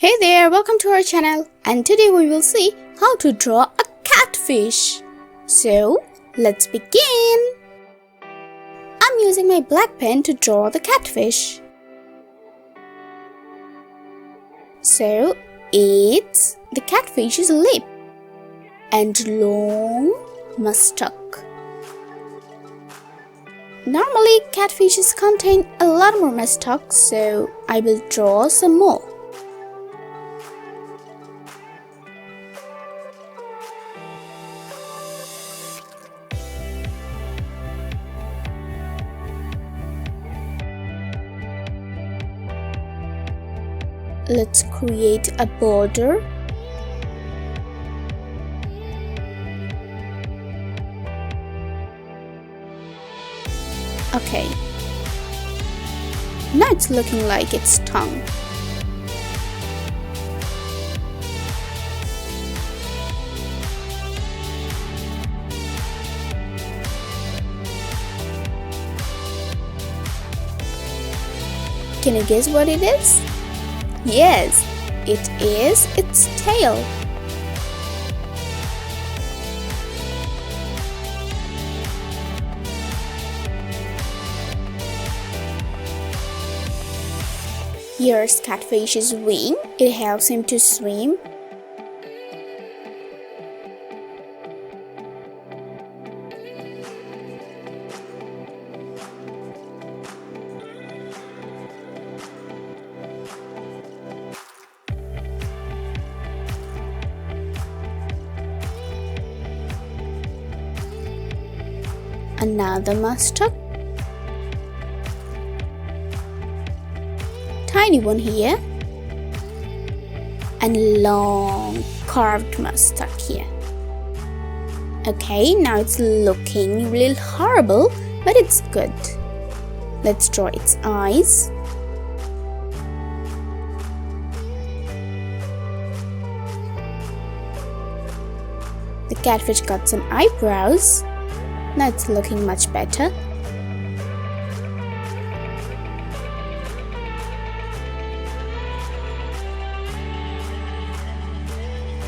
Hey there, welcome to our channel, and today we will see how to draw a catfish. So, let's begin. I'm using my black pen to draw the catfish. So, it's the catfish's lip and long mustache. Normally, catfishes contain a lot more mustache, so I will draw some more. Let's create a border. Okay. Now it's looking like its tongue. Can you guess what it is? Yes, it is its tail. Here's catfish's wing. It helps him to swim. Another mustache, tiny one here, and long carved mustache here. Okay, now it's looking a little horrible, but it's good. Let's draw its eyes. The catfish got some eyebrows. Now it's looking much better.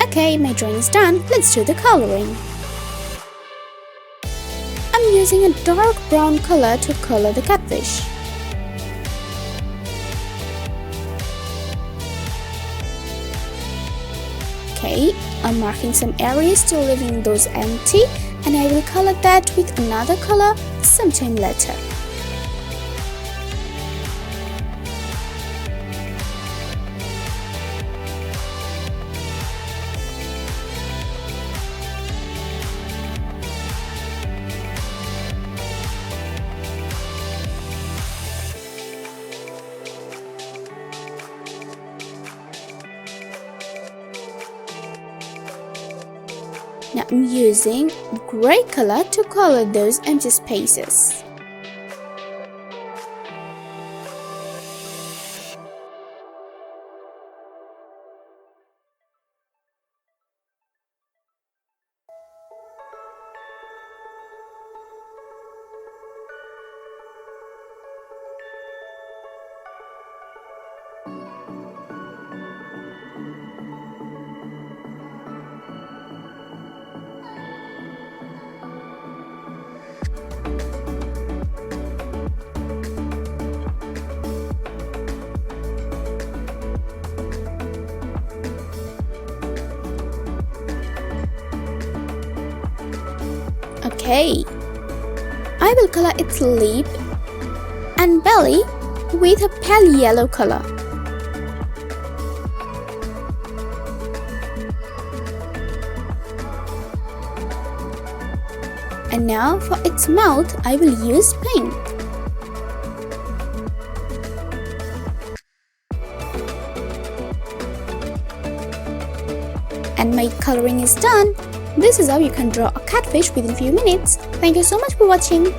Okay, my drawing is done. Let's do the coloring. I'm using a dark brown color to color the catfish. Okay, I'm marking some areas to leaving those empty, and I will color that with another color sometime later. Now I'm using gray color to color those empty spaces. Okay, I will color its lip and belly with a pale yellow color. And now for its mouth, I will use pink. And my coloring is done. This is how you can draw a catfish within a few minutes. Thank you so much for watching.